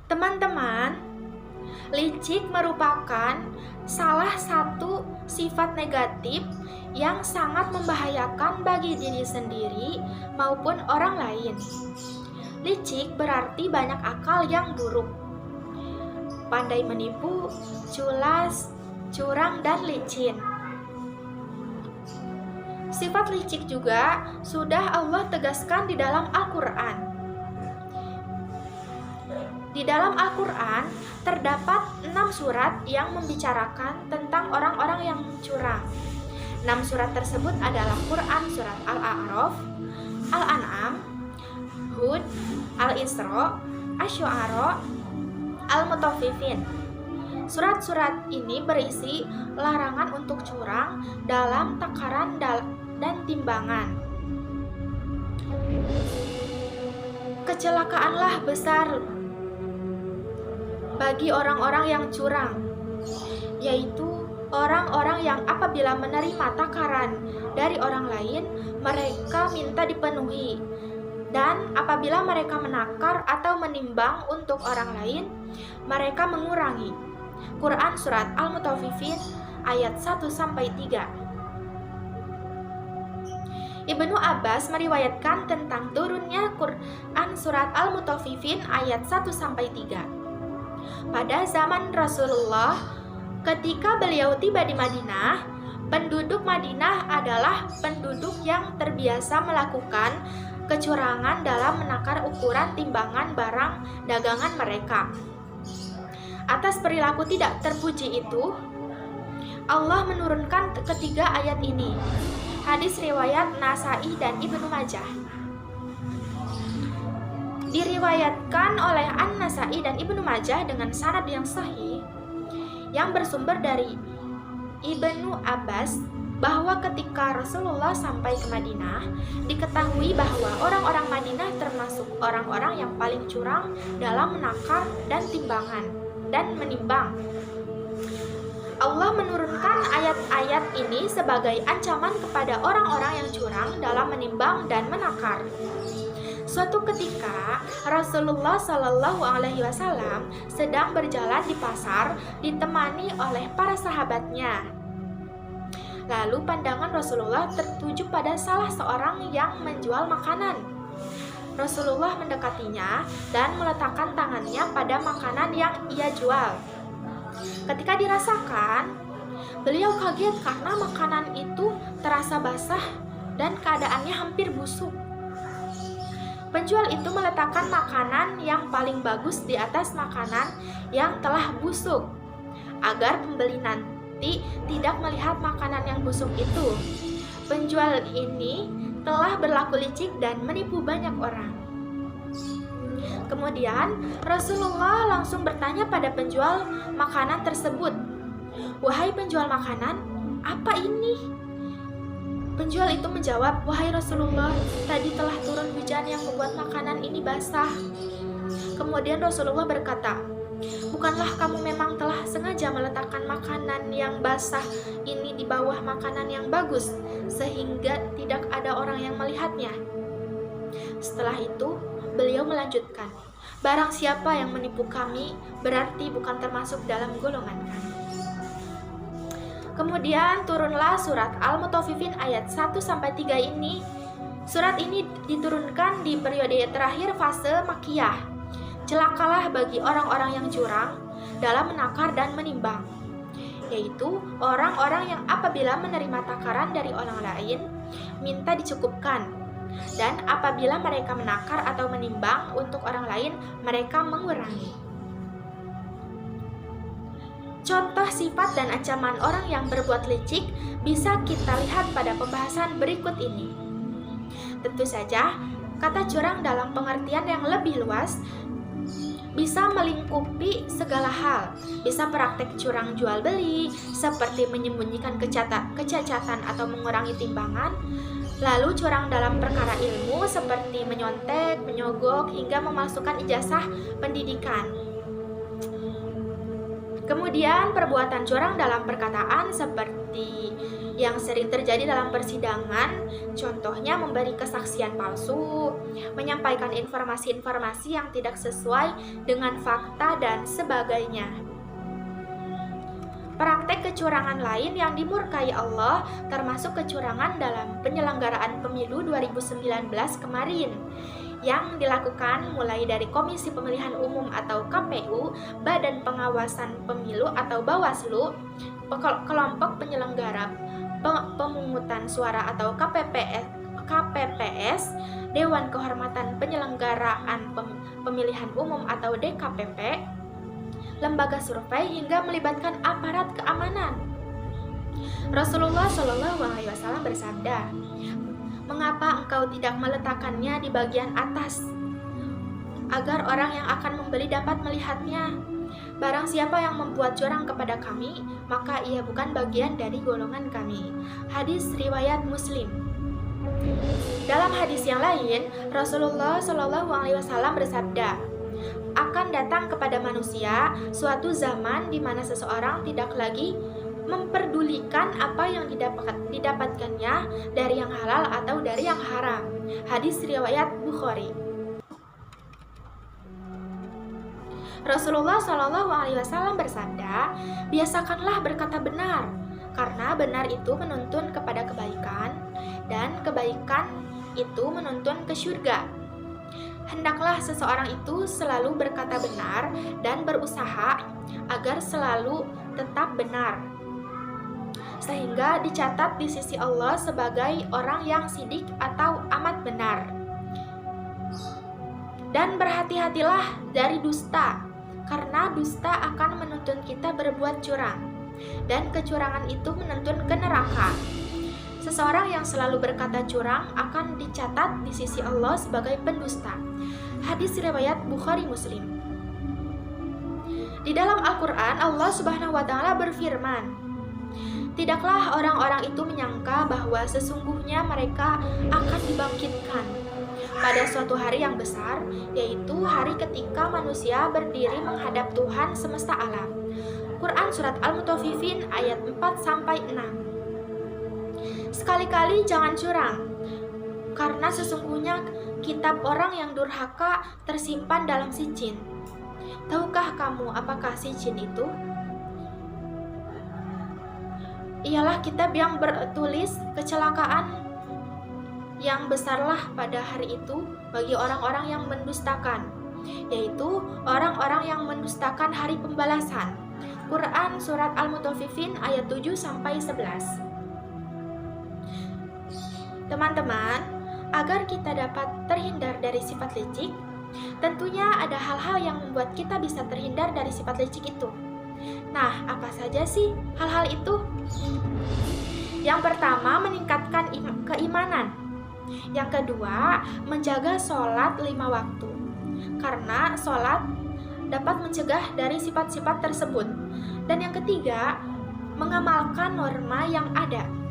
Teman-teman, licik merupakan salah satu sifat negatif yang sangat membahayakan bagi diri sendiri maupun orang lain. Licik berarti banyak akal yang buruk, pandai menipu, culas, curang, dan licin. Sifat licik juga sudah Allah tegaskan di dalam Al-Quran. Di dalam Al-Quran terdapat 6 surat yang membicarakan tentang orang-orang yang curang. 6 surat tersebut adalah Quran surat Al-A'raf, Al-An'am, Hud, Al-Isra, Asy-Syu'ara, Al-Mutaffifin. Surat-surat ini berisi larangan untuk curang dalam takaran dan timbangan. Kecelakaanlah besar bagi orang-orang yang curang, yaitu orang-orang yang apabila menerima takaran dari orang lain, mereka minta dipenuhi, dan apabila mereka menakar atau menimbang untuk orang lain, mereka mengurangi. Quran surat Al-Mutaffifin ayat 1-3. Ibnu Abbas meriwayatkan tentang turunnya Quran surat Al-Mutaffifin ayat 1-3. Pada zaman Rasulullah, ketika beliau tiba di Madinah, penduduk Madinah adalah penduduk yang terbiasa melakukan kecurangan dalam menakar ukuran timbangan barang dagangan mereka. Atas perilaku tidak terpuji itu, Allah menurunkan ketiga ayat ini. Hadis riwayat Nasa'i dan Ibnu Majah. Diriwayatkan oleh An-Nasa'i dan Ibnu Majah dengan sanad yang sahih yang bersumber dari Ibnu Abbas bahwa ketika Rasulullah sampai ke Madinah, diketahui bahwa orang-orang Madinah termasuk orang-orang yang paling curang dalam menakar dan timbangan dan menimbang. Allah menurunkan ayat-ayat ini sebagai ancaman kepada orang-orang yang curang dalam menimbang dan menakar. Suatu ketika Rasulullah Shallallahu Alaihi Wasallam sedang berjalan di pasar ditemani oleh para sahabatnya. Lalu pandangan Rasulullah tertuju pada salah seorang yang menjual makanan. Rasulullah mendekatinya dan meletakkan tangannya pada makanan yang ia jual. Ketika dirasakan, beliau kaget karena makanan itu terasa basah dan keadaannya hampir busuk. Penjual itu meletakkan makanan yang paling bagus di atas makanan yang telah busuk, agar pembeli nanti tidak melihat makanan yang busuk itu. Penjual ini telah berlaku licik dan menipu banyak orang. Kemudian Rasulullah langsung bertanya pada penjual makanan tersebut, "Wahai penjual makanan, apa ini?" Penjual itu menjawab, "Wahai Rasulullah, tadi telah turun hujan yang membuat makanan ini basah." Kemudian Rasulullah berkata, "Bukanlah kamu memang telah sengaja meletakkan makanan yang basah ini di bawah makanan yang bagus, sehingga tidak ada orang yang melihatnya?" Setelah itu, beliau melanjutkan, "Barang siapa yang menipu kami, berarti bukan termasuk dalam golongan kami." Kemudian turunlah surat Al-Mutaffifin ayat 1-3 ini. Surat ini diturunkan di periode terakhir fase Makkiyah. Celakalah bagi orang-orang yang curang dalam menakar dan menimbang, yaitu orang-orang yang apabila menerima takaran dari orang lain, minta dicukupkan, dan apabila mereka menakar atau menimbang untuk orang lain, mereka mengurangi. Contoh sifat dan ancaman orang yang berbuat licik bisa kita lihat pada pembahasan berikut ini. Tentu saja, kata curang dalam pengertian yang lebih luas bisa melingkupi segala hal. Bisa praktek curang jual beli, seperti menyembunyikan kecacatan atau mengurangi timbangan. Lalu curang dalam perkara ilmu, seperti menyontek, menyogok, hingga memasukkan ijazah pendidikan. Kemudian perbuatan curang dalam perkataan seperti yang sering terjadi dalam persidangan, contohnya memberi kesaksian palsu, menyampaikan informasi-informasi yang tidak sesuai dengan fakta, dan sebagainya. Praktek kecurangan lain yang dimurkai Allah termasuk kecurangan dalam penyelenggaraan pemilu 2019 kemarin yang dilakukan mulai dari Komisi Pemilihan Umum atau KPU, Badan Pengawasan Pemilu atau Bawaslu, kelompok penyelenggara pemungutan suara atau KPPS, Dewan Kehormatan Penyelenggaraan Pemilihan Umum atau DKPP, lembaga survei, hingga melibatkan aparat keamanan. Rasulullah Shallallahu Alaihi Wasallam bersabda, "Mengapa engkau tidak meletakkannya di bagian atas, agar orang yang akan membeli dapat melihatnya? Barang siapa yang membuat curang kepada kami, maka ia bukan bagian dari golongan kami." Hadis riwayat Muslim. Dalam hadis yang lain, Rasulullah Shallallahu Alaihi Wasallam bersabda, "Akan datang kepada manusia suatu zaman di mana seseorang tidak lagi memperdulikan apa yang didapatkannya dari yang halal atau dari yang haram." Hadis riwayat Bukhari. Rasulullah Shallallahu Alaihi Wasallam bersabda, "Biasakanlah berkata benar, karena benar itu menuntun kepada kebaikan, dan kebaikan itu menuntun ke surga. Hendaklah seseorang itu selalu berkata benar dan berusaha agar selalu tetap benar, sehingga dicatat di sisi Allah sebagai orang yang sidik atau amat benar. Dan berhati-hatilah dari dusta, karena dusta akan menuntun kita berbuat curang, dan kecurangan itu menuntun ke neraka. Seseorang yang selalu berkata curang akan dicatat di sisi Allah sebagai pendusta." Hadis riwayat Bukhari Muslim. Di dalam Al-Quran, Allah Subhanahu wa Ta'ala berfirman, "Tidaklah orang-orang itu menyangka bahwa sesungguhnya mereka akan dibangkitkan pada suatu hari yang besar, yaitu hari ketika manusia berdiri menghadap Tuhan semesta alam." Quran Surat Al-Mutaffifin ayat 4-6. Sekali-kali jangan curang, karena sesungguhnya kitab orang yang durhaka tersimpan dalam sijin. Tahukah kamu apakah sijin itu? Ialah kitab yang bertulis kecelakaan yang besarlah pada hari itu bagi orang-orang yang mendustakan, yaitu orang-orang yang mendustakan hari pembalasan. Quran Surat Al-Mutaffifin ayat 7-11. Teman-teman, agar kita dapat terhindar dari sifat licik, tentunya ada hal-hal yang membuat kita bisa terhindar dari sifat licik itu. Nah, apa saja sih hal-hal itu? Yang pertama, meningkatkan keimanan. Yang kedua, menjaga sholat 5 waktu, karena sholat dapat mencegah dari sifat-sifat tersebut. Dan yang ketiga, mengamalkan norma yang ada.